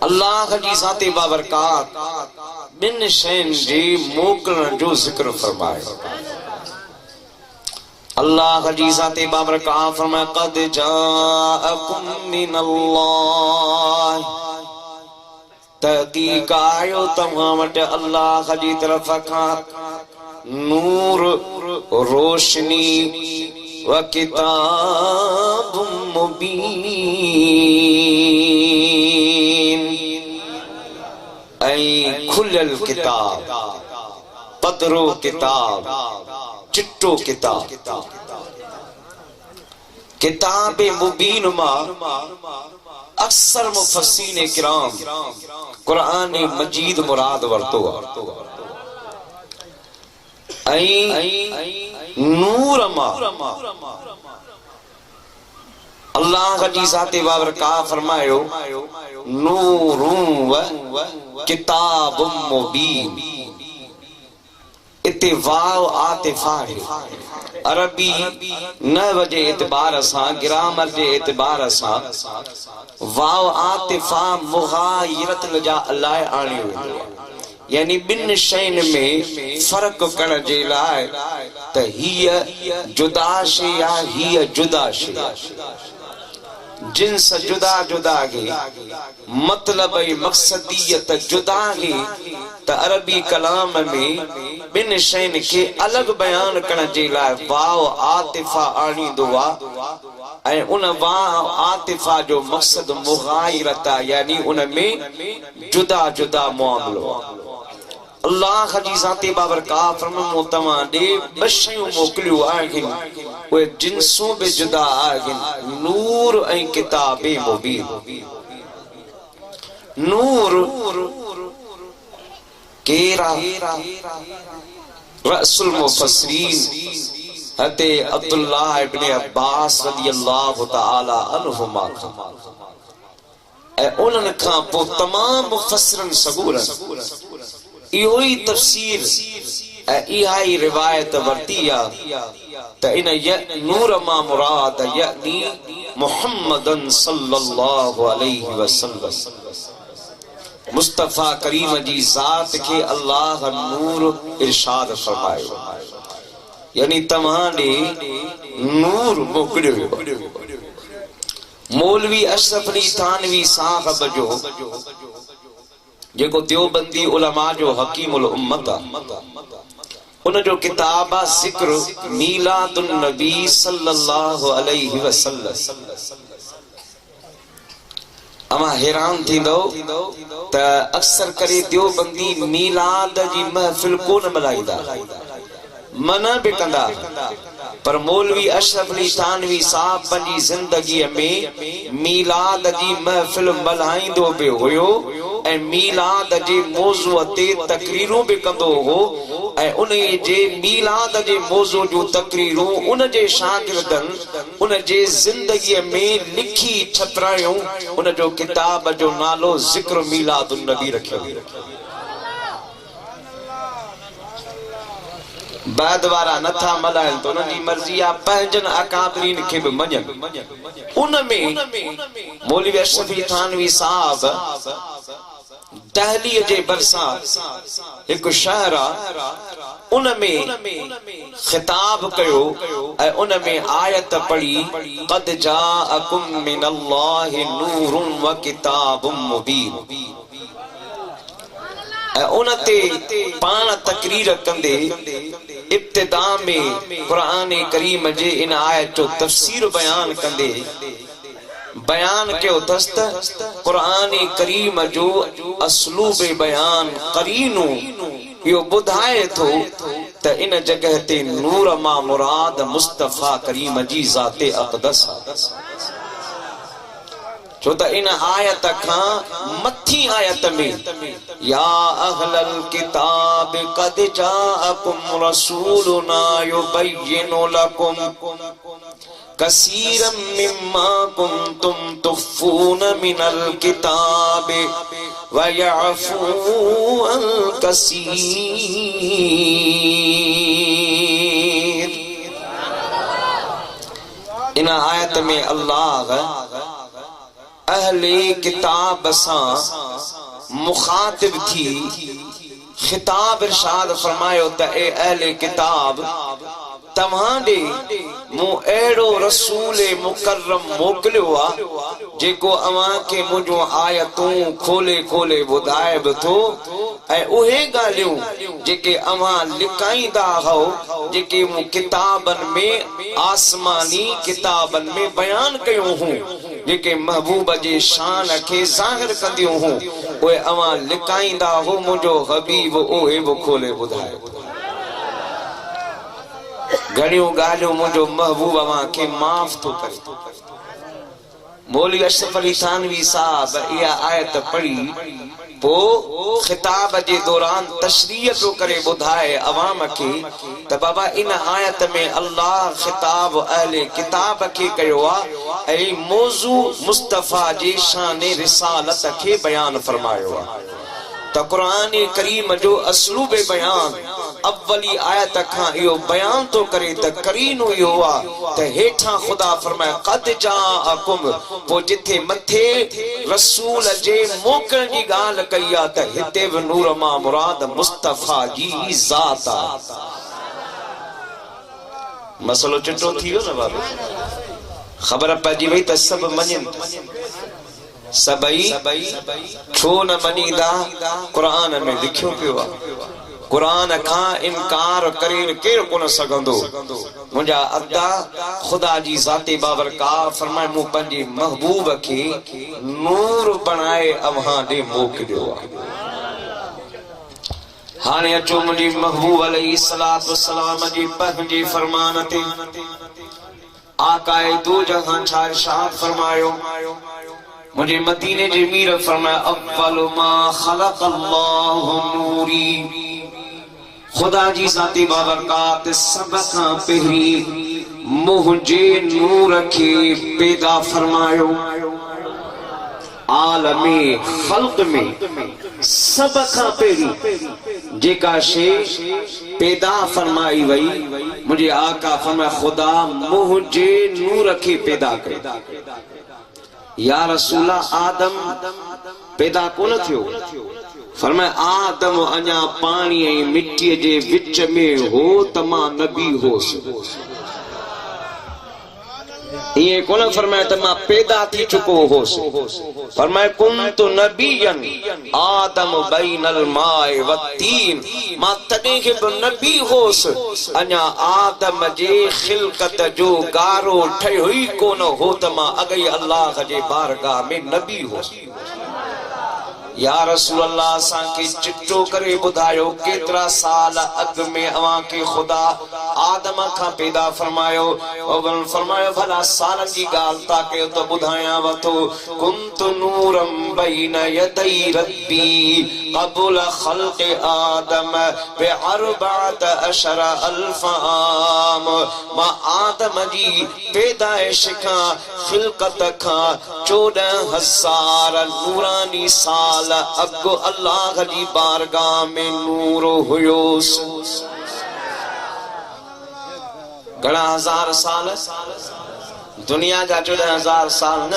अल्लाह जी ज़ाते बाबरकात बिन शैन जे मोकलण जो जिक्र फरमाए। अल्लाह जी ज़ाते बाबरकात फरमाए क़द जाअकुम मिनल्लाह, तहक़ीक़ आयो तव्हां वटि अल्लाह जी तरफ़ खां नूर रोशनी व किताब मुबीन, ऐं खुलियल किताब, पदरो किताब, चिट्टो किताब। किताब मुबीन मां अक्सर मुफस्सिरीन किराम कुरान मजीद मुराद वरतो ऐं नूर मां अल्लाह जी ज़ाते बाबरकात फरमायो नूरुं व किताबुम मुबीन। इते वाव आतिफा है। अरबी नहव जे एतबार सां, ग्रामर जे एतबार सां वाव आतिफा मुग़ायरत जा अलाए आणियो वेंदो आहे, यानी बिन शैन में फर्क करण जे लाइ त हीअ जुदा शइ आहे, हीअ जुदा शइ, जिन्स जुदा जुदा है, मतलब मकसदियत जुदा है। त अरबी कलाम में बिन शैन के अलग बयान करण जे लाइ वाव आतिफा आणींदो आहे ऐं उन वाव आतिफा जो मकसद मुग़ायरत आहे, यानी उन में जुदा जुदा मामलो। अल्लाह जी ज़ाते बाबरकात फरमायो तव्हां ॾे ॿ शयूं मोकिलियूं आहिनि, उहे जिन्सूं बि जुदा आहिनि, नूर ऐं किताब मुबीन। नूर केरा रअसुल मुफस्सिरीन हज़रत अब्दुल्लाह इब्न अब्बास रज़ियल्लाहु तआला अन्हुमा ऐं उन्हनि खां पोइ तमाम मुफस्सिरन सबूरन इहो ई तफसीर ऐं इहा ई रिवायत वरती आहे त इन नूर मां मुराद यानी मुहम्मदन सल्लल्लाहु अलैहि वसल्लम, मुस्तफा करीम जी ज़ात के अल्लाह नूर इरशाद फरमायो, यानी तव्हां ॾे नूर मोकिलियो। मौलवी अशरफ अली थानवी साहब जो जेको देवबंदी उलमा जो हकीमुल उम्मत आहे, उन जो किताब आहे ज़िक्र मीलादुन नबी सल्लल्लाहु अलैहि वसल्लम। अमा हैरान थींदो त अक्सर करे देवबंदी मीलाद जी महफिल कोन मल्हाईंदा, मना बि कंदा, पर मौलवी अशरफ अली थानवी साहब पंहिंजी ज़िंदगीअ में मीलाद जी महफिल मल्हाईंदो बि हुयो ऐं मीलाद जे मौज़ूअ ते तकरीरूं बि कंदो हो ऐं उन जे मीलाद जे मौज़ू जूं तकरीरूं उन जे शागिर्दनि उन जे ज़िंदगीअ में लिखी छपरायूं। उन जो किताब जो नालो ज़िक्र मीलादुन नबी रखियो। बाद वारा नथा मल्हाइनि त उन्हनि जी मर्ज़ी आहे, पंहिंजनि अकाबरीन खे बि मञनि। उन में मौलवी अशरफ अली थानवी साहब दहलीअ जे भरिसां हिकु शहर आहे, उन में ख़िताब कयो ऐं उन में आयत पढ़ी क़द जाअकुम मिनल्लाहि नूरुन व किताबुम मुबीन। उन ते पाण तकरीर कंदे इब्तिदा में कुरान करीम जे इन आयत जो तफसीर बयान कंदे बयान कयो अथसि त कुरान करीम जो असलूब बयान करीनू इहो ॿुधाए थो त इन जगह ते नूर मां मुराद मुस्तफा करीम जी ज़ाते अक़दस आहे, छो त इन आयत खां मथी आयत में या अहलल किताब क़द जाअकुम रसूलुना युबय्यिनु लकुम कसीरम मिम्मा कुंतुम तुख्फून मिनल किताब व यअफू अन कसीर। इन आयत में अल्लाह अहले किताब सां मुखातिब थी खिताब इरशाद फरमायो त ए अहले किताब तव्हांडे मूं अहिड़ो रसूल मुकर्रम मोकिलियो आहे जेको अव्हां खे मुंहिंजूं आयतूं खोले खोले ॿुधाए बि थो ऐं उहे ॻाल्हियूं जेके अव्हां लिकाईंदा हो जेके मूं किताबनि में आसमानी किताबनि में बयान कयूं हूं जेके महबूब जे शान खे ज़ाहिर कंदियूं हूं उहे अव्हां लिकाईंदा हो मुंहिंजो हबीब उहे बि खोले ॿुधाए घणियूं ॻाल्हियूं मुंहिंजो महबूब अव्हां खे माफ़ थो करे। मौलवी अशरफ अली थानवी साहब इहा आयत पढ़ी पोइ खिताब जे दौरान तशरीह थो करे ॿुधाए अवाम खे त बाबा इन आयत में अल्लाह खिताब अहले किताब खे कयो आहे ऐं मौज़ू मुस्तफ़ा जे शान रिसालत खे बयान फरमायो आहे त क़ुरान करीम जो असलूब बयान अव्वली आयत खां इहो बयान तो करे त करीनो इहो आहे त हेठां ख़ुदा फरमाए क़द जाअकुम पोइ जिथे मथे रसूल जे मोकिलण जी ॻाल्हि कई आहे त हिते बि नूर मां मुराद मुस्तफ़ा जी ज़ात आहे। मसलो चिटो थी वियो न बाबा ख़बर पइजी वई त सभु मञनि सबई छो न मञींदा क़ुरान में लिखियो पियो आहे क़ुरान खां इनकार करे केरु कोन सघंदो। मुंहिंजा अदा ख़ुदा जी ज़ाते बाबरकात फरमाए मूं पंहिंजे महबूब खे नूर बणाए अव्हां ॾे मोकिलियो आहे। हाणे अचो मुंहिंजे महबूब अलैहिस्सलातु वस्सलाम जी पंहिंजे फरमान ते आकाए दो जहां छा इरशाद फरमायो मुझे मदीने जे मीर फरमाया अव्वलु मा ख़लक़ल्लाहु नूरी खुदा जी ज़ाती बाबरकात सब खां पहिरीं मुंहिंजे नूर खे पैदा फरमायो आलमे ख़ल्क़ में सब खां पहिरीं जेका शइ पैदा फरमाई वई मुंहिंजे आका फरमाया खुदा मुंहिंजे नूर खे पैदा कयो। या रसूला आदम पैदा कोन थियो फरमाए आदम अञा पानी ऐं मिट्टीअ जे विच में हो त मां नबी होसि इएं कोन फरमाए त मां पैदा थी चुको होसि फरमाए कुन्तु नबियन आदम बैनल माए वत्तीन मां तॾहिं खे बि नबी होसि अञा आदम जे खिलकत जो गारो ठहियो ई कोन हो त मां अॻई अल्लाह जे बारगाह में नबी होसि। या रसूल अल्लाह असांखे चिट्टो करे ॿुधायो केतिरा साल अॻु में अव्हां खे ख़ुदा आदम खां पैदा फरमायो फरमायो भला सालनि जी ॻाल्हि था कयो त ॿुधायां वठो कुन्तु नूरम बैन यदै रब्बी क़बल ख़ल्क़ आदम बिअरबअत अशर अल्फ आम मां आदम जी पैदाइश खां खिलकत खां 14,000 नूरानी साल अगो अल्लाह जी बारगाह में नूर हुयोसि। घणा हजार साल दुनिया जा 14,000 साल न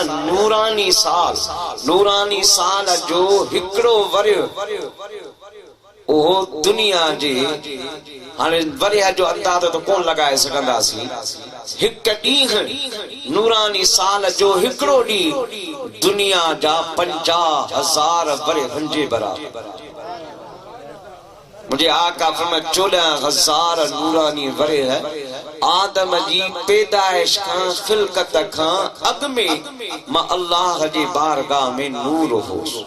नूरानी साल जो हिकिड़ो वरियो ओहो दुनिया जे हाणे वरिया जो अंदाज़ो तो कोन लगाए सघंदासीं हिक ॾींहुं नूरानी साल जो हिकिड़ो ॾींहुं दुनिया जा 50,000 वरियनि जे बराबर मुझे आका फरमाए 14,000 नूरानी वरिय आदम जी पैदाइश खां खिलकत खां अॻु में मां अल्लाह जे बारगाह में नूर होसि।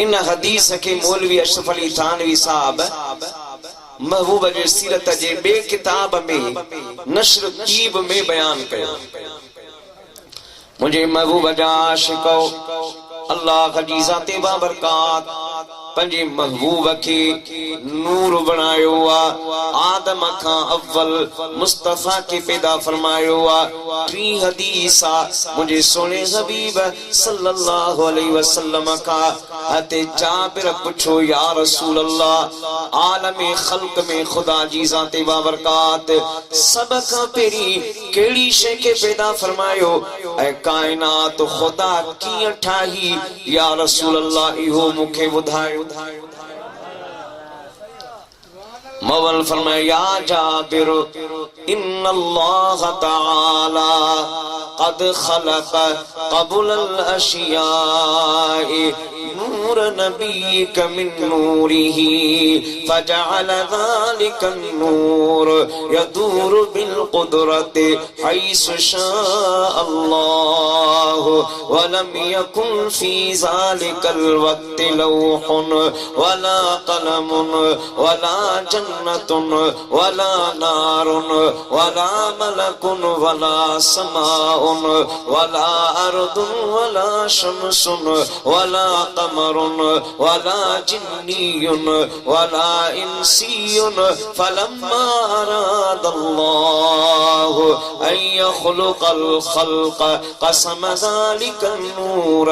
इन हदीस के मौलवी अशरफ अली थानवी साहब महबूब जे सीरत जे बे किताब में नश्र तीब में बयान कयो मुझे महबूब जा आशिको अल्लाह जी ज़ाते बाबरकात पंजे महबूब के नूर बनायो आदम खां अव्वल मुस्तफा के पैदा फरमायो टी हदीसा मुझे सोने हबीब सल्लल्लाहु अलैहि वसल्लम का अते जाबिर पूछो या रसूल अल्लाह आलम खल्क में खुदा जी जाते बाबरकात सब का पेरी केड़ी शे के पैदा फरमायो ऐ कायनात खुदा की ठाही या रसूल अल्लाह इहो मुखे बुधायो मौल फरमाया या जाबिर इन्नल्लाह तआला कद खलक क़ब्ल अल अशियाए नूर नबीक मिन नूरिही फजअल ज़ालिका नूर यदूर बिल क़ुदरति हैसु शाअ अल्लाह व लम यकुन फी ज़ालिकल वक़्ति लौहुन वला क़लमुन वला जन्नतुन वला नारुन वला मलकुन वला समाउन वला अर्दुन वला शम्सुन वला कमरुन वला जिन्नियुन वला इंसियुन फलम्मा अरादल्लाहु अन यख़्लुक़ल ख़ल्क़ क़सम ज़ालिकन नूर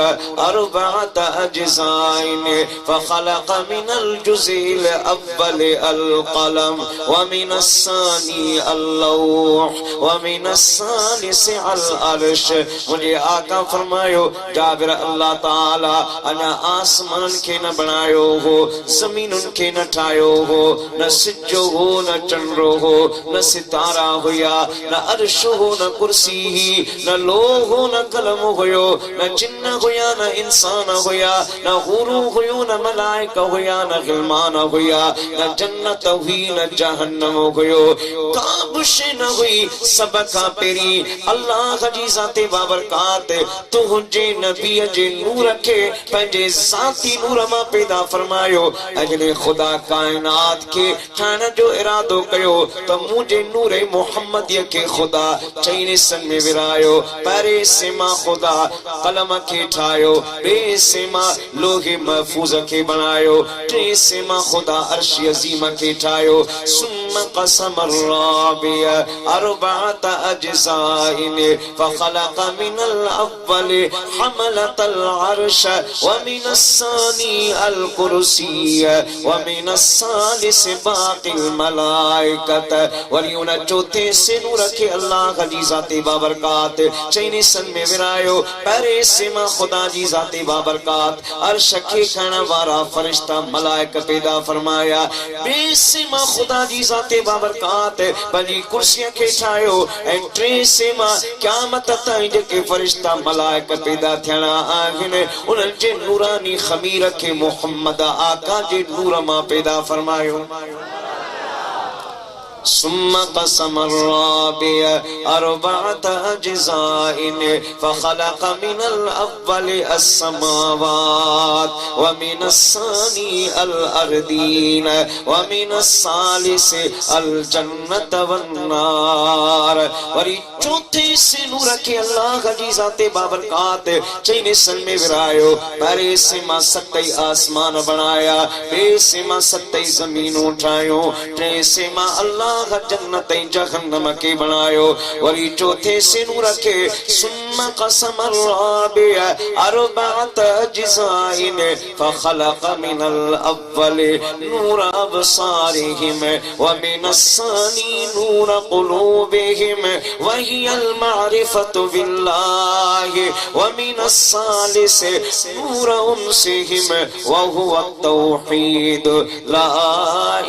अर्बअत अज्ज़ाइन फ़ख़लक़ मिनल जुज़इल अव्वल अल कलम व मिनस सानी अल लौह व मिनस सालिस अल अर्श मुझे आका फरमायो जाबिर अल्लाह ताला अना आसमान के न बनायो हो जमीन के न ठायो हो न सिजो हो न चंद्रो हो न सितारा होया न अर्श हो न कुर्सी ही न लोह हो न कलम होयो न जिन्न होया न इंसान होया न हुरू होयो न मलाइका होया न गिलमान होया न जन्नत हुई न जहन्नम होयो काबुश न हुई सब का पेरी अल्लाह जी जाते बाबरकात तुझे नबी जे नूर के पंजे जाती नूर मां पैदा फरमायो अजने खुदा कायनात के ठाण जो इरादो कयो तो मुझे नूरे मोहम्मद के खुदा चैन सन में विरायो परे से मां खुदा कलम के ठायो बे से मां लोहे महफूज के बनायो टे से मां खुदा अर्श अजीम के ठायो सुम्मा कसम राबिया अर्बअत अज्ज़ाइन फखलक मिनल अव्वल हमलतल अर्श व मिनस सानी अल कुर्सी व मिनस सालिस बाकिल मलाइकत वलियुन चौथे से नूर के अल्लाह जी जाते बाबरकात चैनी सन में विरायो परे से मां खुदा जी जाते बाबरकात अर्श के खाना वारा फरिश्ता मलाइक पैदा फरमाया बेसे मां खुदा जी जाते बाबरकात बनी कुर्सियां के ठायो ऐं टे से मां क़यामत ताईं जेके फरिश्ता मलाइक पैदा थियणा आहिनि उन्हनि जे नूरानी खमीर के मोहम्मद आका जे नूर मां पैदा फरमायो सुम्मा कसम राबिया अर्बअत अज्ज़ाइन फखलक मिनल अव्वल अस्समावात व मिनस सानी अल अर्दीन व मिनस सालिस अल जन्नत वन नार वरी चौथे से नूर के अल्लाह जी जाते बाबरकात चैन सन में विरायो परे से मां सतई आसमान बनाया बे से मां सतई जमीन उठायो टे से मां अल्लाह जन्नत जहन्नम के बनायो वरी चौथे से नूर के सुम्मा कसम राबिया अर्बअत अज्ज़ाइन फखलक मिनल अव्वल नूर अबसारिहिम व मिनस सानी नूर कुलूबिहिम व हियल मारिफतु बिल्लाहि व मिनस सालिस नूर उनसिहिम व हुवा तौहीद ला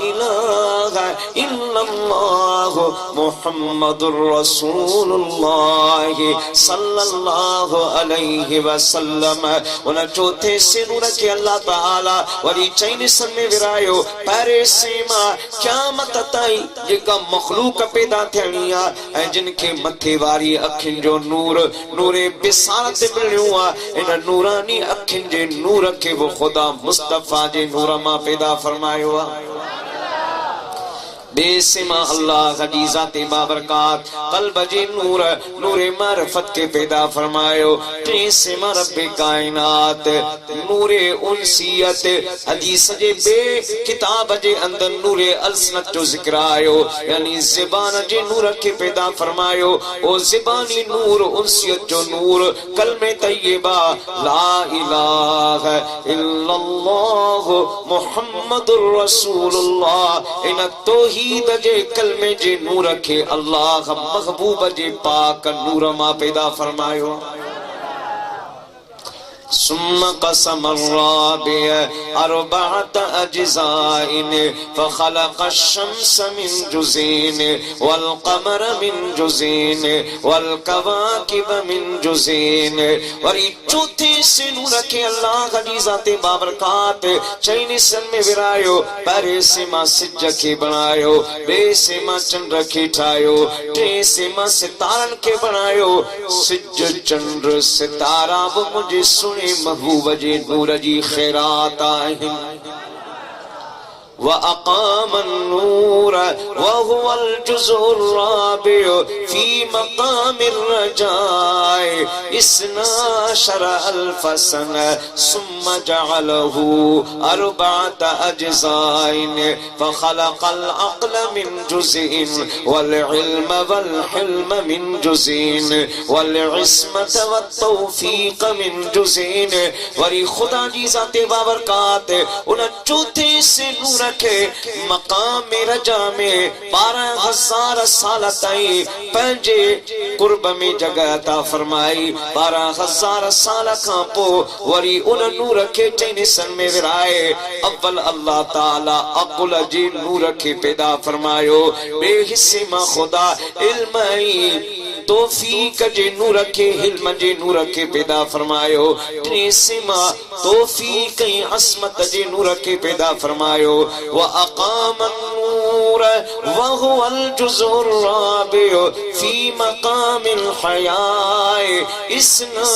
इलाहा इल्लल्लाह मुहम्मदुर रसूलुल्लाह सल्लल्लाहु अलैहि वसल्लम उन चौथे से नूर के अल्लाह ताला वरी चैन सन में विरायो परे सीमा क़यामत ताईं जेका मखलूक पैदा थियणी आ ऐं जिन के मथे वारी अखिन जो नूर नूरे बिसारत मिलियो आ इन नूरानी अखिन जे नूर के वो खुदा मुस्तफा जे नूर मां पैदा फरमायो आ बेसिमा अल्लाह जी ज़ाते बाबरकात क़ल्ब जे नूर नूरे मारिफत के पैदा फरमायो। बेसिमा रब्बे कायनात नूरे उनसियत हदीस जे बे किताब जे अंदर नूरे अलसनत जो जिक्र आयो, यानी ज़बान जे नूर के पैदा फरमायो। ओ ज़बानी नूर उनसियत जो नूर कलमे तय्यबा ला इलाहा इल्लल्लाह मुहम्मदुर रसूलुल्लाह इन तौहीद जे कलमे जे नूर के अल्लाह महबूब जे पाक नूर मां पैदा फरमायो। सुम्मा कसम राबिअ अर्बअत अज्ज़ाइन फखलक़ अश-शम्स मिन जुज़ीन वल क़मर मिन जुज़ीन वल कवाकिब मिन जुज़ीन। वरी चौथे से नूर के अल्लाह जी ज़ाते बाबरकात चईनी सन में विरायो। परे से मां सिज के बनायो, बे से मां चंद्र के ठायो, टे से मां सितारन के बनायो। सिज चंद्र सितारा वो मुझे सुने महबूब जे नूर जी खैरात आहिन। व अक़ामन नूर व हुवल जुज़ुर राबिअ फी मक़ामिर रजाए इस्ना अशर अल्फ सना सुम्मा जअलहु अर्बअत अज्ज़ाइन फखलक़ल अक़ल मिन जुज़इन वल इल्म वल हिल्म मिन जुज़इन वल इस्मत वत तौफ़ीक़ मिन जुज़इन। वरी खुदा जी ज़ाते बाबरकात उन चौथे से नूर के मकाम रजा में 12,000 साल ताईं पंहिंजे कुर्ब में जगह अता फरमाई। 12,000 साल खां पोइ वरी उन नूर के चईनी सन में विराए। अव्वल अल्लाह ताला अक़ुल जे नूर के पैदा फरमायो। बे हिस्से मां खुदा इल्म तौफीक जे नूर के हिल्म जे नूर के पैदा फरमायो। टिसिमा तौफीक असमत जे नूर के पैदा फरमायो। व अक़ामन नूर व हुवल जुज़ुर राबिअ फी मक़ामिल हयाए इस्ना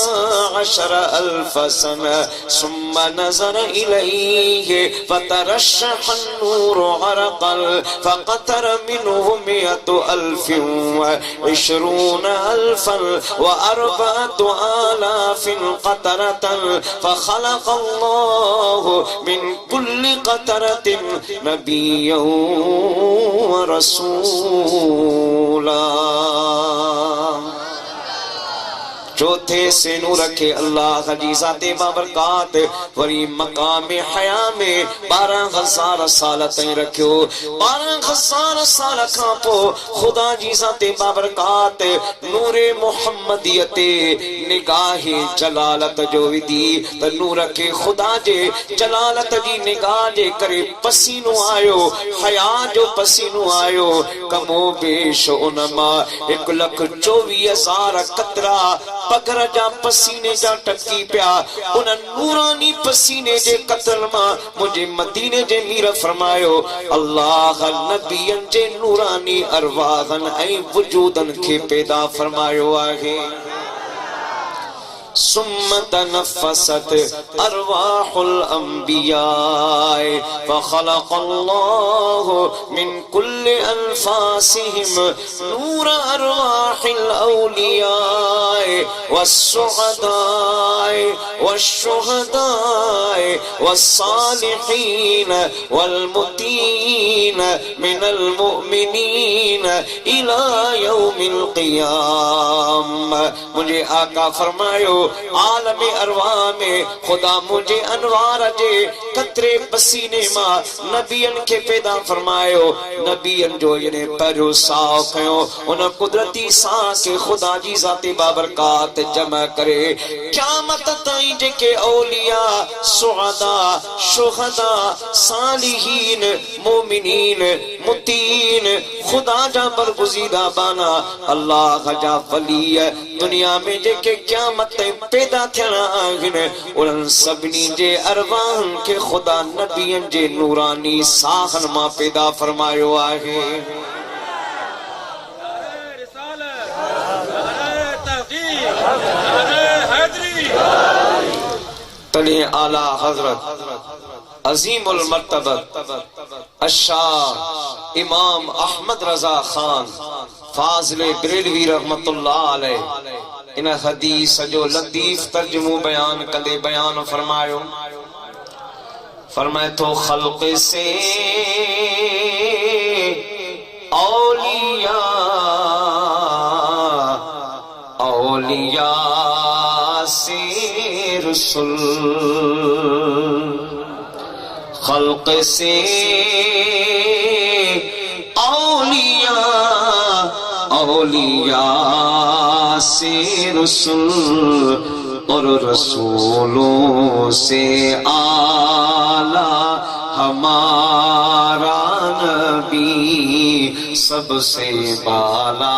अशर अल्फ सना सुम्मा नज़र इलैहि फतरश्शह अन्नूर अरक़ल फक़तर मिन्हु मिअतु अल्फ़िन व इश्रून अल्फ़न व अर्बअतु आलाफ़िन क़तरतन फख़लक़ अल्लाहु मिन कुल्लि क़तरतिन नबिय्यन व रसूला। चौथे से नूर के अल्लाह जी ज़ाते बाबरकात वरी मकाम हया में 12,000 साल ताईं रखियो। 12,000 साल खां पोइ खुदा जी ज़ाते बाबरकात नूरे मुहम्मदियत निगाह जलालत जो विधी त नूर के खुदा जे जलालत जी निगाह जे करे पसीनो आयो, हया जो पसीनो आयो। कमो बेश उनमा 1,24,000 कतरा पगर जा पसीने जा टकी पिया। उन नूरानी पसीने जे कतल मां मुझे मदीने जे मीर फरमायो अल्लाह नबियन जे नूरानी अरवाहन ऐं वजूदन के पैदा फरमायो आहे। सुम्मा तनफ़्फ़सत अरवाहुल अंबियाए फ़ख़लक़ल्लाहु मिन कुल्लि अनफ़ासिहिम नूर अरवाहिल औलियाए वस्सुअदाए वश्शुहदाए वस्सालिहीन वल्मुतीन मिनल मुअमिनीन इला यौमिल क़ियामा। मुझे आका फरमायो आलम अरवाह में खुदा मुझे अनवार जे कतरे पसीने मां नबियन के पैदा फरमायो। नबियन जो इने परो साओ कयो उन कुदरती सा के खुदा जी ज़ाते बाबरकात जमा करे। क़यामत ताईं जेके औलिया सुअदा शुहदा सालिहीन मोमिनीन मुतीन खुदा जा बरगुज़ीदा बाना अल्लाह जा वली दुनिया में जेके क़यामत पैदा थियणा आहिनि उन्हनि सभिनी जे अरवाहन के खुदा नबियन जे नूरानी साहन मां पैदा फरमायो आहे। तॾहिं आला हज़रत अजीमुल मर्तबत अशाह इमाम अहमद रजा खान फाजिले बरेलवी रहमतुल्लाह अलैह इन हदीस जो लतीफ तर्जुमो बयान कंदे बयान फरमायो फरमाए तो खल्क से औलिया औलिया से रसूल खल्क से औलिया औलिया से रसूल और रसूलों से आला हमारा नबी सबसे बाला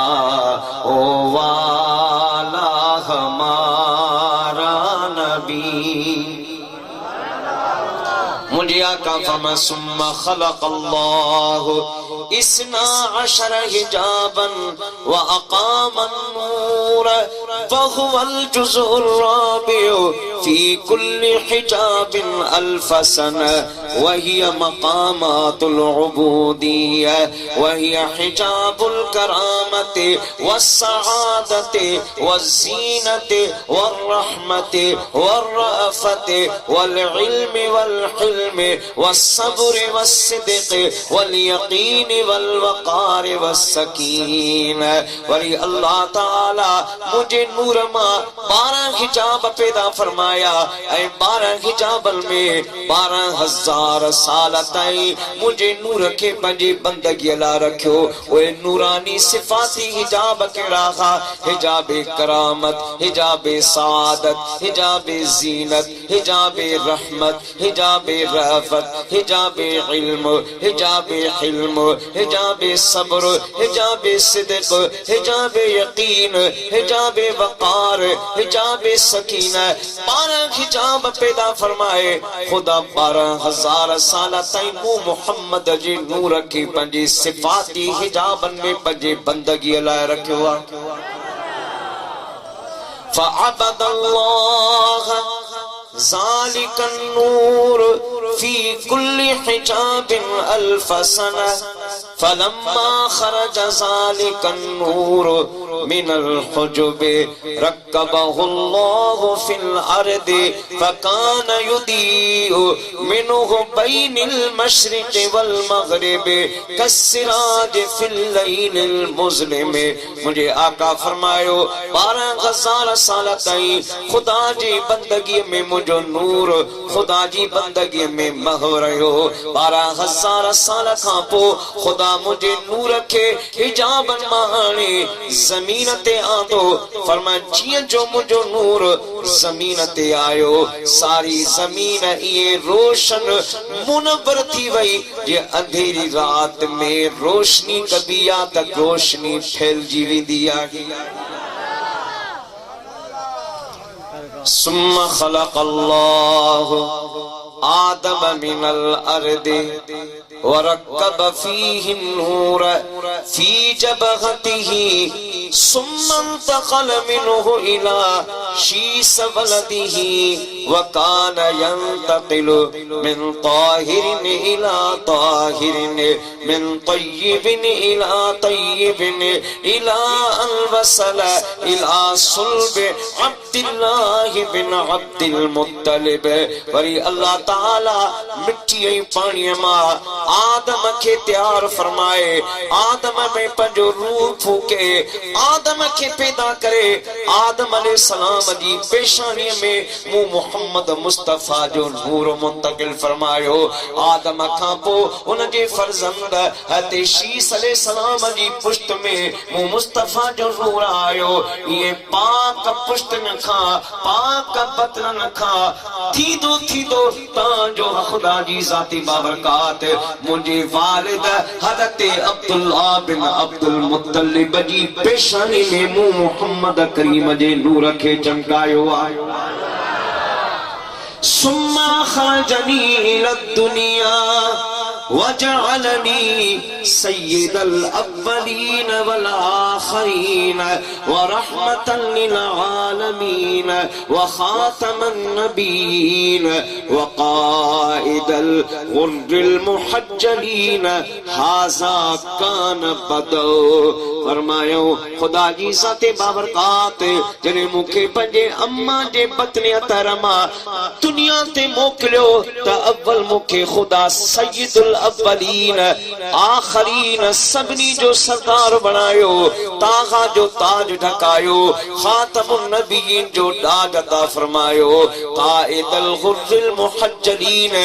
ओ वाला हमारा नबी मुझे आका फरमा सुम्मा खलक़ल्लाहु इसना अशर हिजाबन व अक़ामन नूर वहुवल जुज़ुर राबिउ फी कुल्ली हिजाबिन अल्फ सना वहिय मक़ामातुल उबूदिय्या वहिय हिजाबुल करामति वस्सआदति वज़्ज़ीनति वर्रहमति वर्रअफ़ति वल्इल्मि वल्हिल्मि वस्सब्रि वस्सिद्क़ि वल्यक़ीन वल्वक़ार वस्सकीन वली अल्लाह ताला मुझे नूर मां 12 हिजाब पैदा फरमाया ऐ 12 हिजाबल में 12,000 साल ताईं मुझे नूर के पंहिंजी बंदगी ला रखियो ओए नूरानी सिफाती हिजाब केड़ा हा हिजाबे करामत हिजाबे सादत हिजाबे ज़ीनत हिजाबे रहमत हिजाबे रफ़त हिजाबे इल्म हिजाबे हिल्म हिजाबे सब्र हिजाबे सिद्क़ हिजाबे यकीन हिजाबे वक़ार हिजाबे सकीना 12 हिजाब पैदा फरमाए खुदा 12,000 साल ताईं मोहम्मद जी नूर की पंहिंजी सिफाती हिजाबन में पंहिंजी बंदगी लाइ रखियो आहे फ़अबदल्लाह ज़ालिकन नूर फी कुल्ली हिजाबिन अल्फ सना फलम्मा खरज ज़ालिकन नूर मिनल हुजुब रक्कबहुल्लाहु फिल अर्दि फकान युदीउ मिनहु बैनिल मशरिक़ि वल मग़रिबि कस्सिराज फिल लैलिल मुज़लिम मुझे आका फरमायो 12,000 साल ताईं खुदा जी बंदगी में मुझो नूर खुदा जी बंदगी में मह रहियो 12,000 साल खां पोइ खुदा मुझे नूर के हिजाबन माने जमीन ते आंदो फरमाए जिया जो मुझो नूर जमीन ते आयो सारी जमीन ये रोशन मुनव्वर थी वई जे अंधेरी रात में रोशनी कबिया तक रोशनी फैलजी वेंदी आहे सुम्मा खलक़ल्लाहु आदम मिनल अर्दि वरक्कब फीहि नूर फी जबहतिही सुम्मा इंतक़ल मिन्हु इला शीस वलदिही वकान यंतक़िलु मिन ताहिरिन इला ताहिरिन मिन तय्यिबिन इला तय्यिबिन इला अन वसल इला सुल्ब अब्दुल्लाह बिन अब्दुल मुत्तलिब वरी अल्लाह ताला मिट्टी पानी मां आदम के तैयार फरमाए आदम में पंजो रूह फूके आदम के पैदा करे आदम अलैहिस्सलाम जी पेशानी में मु मोहम्मद मुस्तफा जो नूर मुंतकिल फरमायो आदम खां पो उन जे फर्जंद हते शीस अलैहिस्सलाम जी पुष्ट में मु मुस्तफा जो नूर आयो ये पाक पुष्टन खां पाक बतन खां थी दो ता जो खुदा जी जाती बाबरकात मुझे वालिद हज़रत अब्दुल्लाह बिन अब्दुल मुत्तलिब जी पेशानी में मु मोहम्मद करीम जे नूर के चमकायो आयो सुम्मा खरजनी इला दुनिया वजअलनी सय्यिदल अव्वलीन वल आखरीन व रहमतन लिल आलमीन व खातमन नबीन व काइदल गुर्रिल मुहज्जलीन हाज़ा कान बदो। फरमायो खुदा जी ज़ाते बाबरकात जने मुखे पंजे अम्मा जे बतने अतरमा दुनिया ते मोकलियो त अव्वल मुखे खुदा सय्यिदुल अव्वलीन आखरीन सभनी जो सरदार बनायो, तागा जो ताज ढकायो, खातमुन नबीन जो दाग अता फरमायो, काइदल गुर्रिल मुहज्जलीन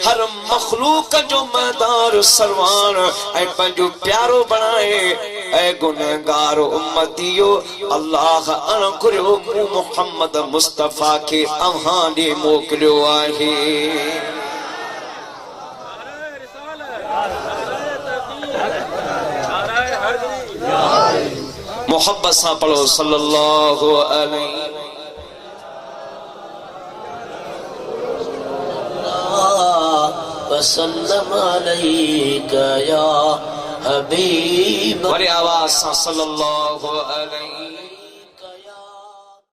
हर मखलूक जो मदार सरवान ऐ पंजो प्यारो बनाए। ऐ गुनहगार उम्मतियो अल्लाह अनकुरियो मुहम्मद मुस्तफा के अव्हां ॾे मोकिलियो आहे। मोहब्बत सां पढ़ो सल्लल्लाहु अलैहि वसल्लम अलैका या हबीब। बड़े आवाज सां सल्लल्लाहु अलैहि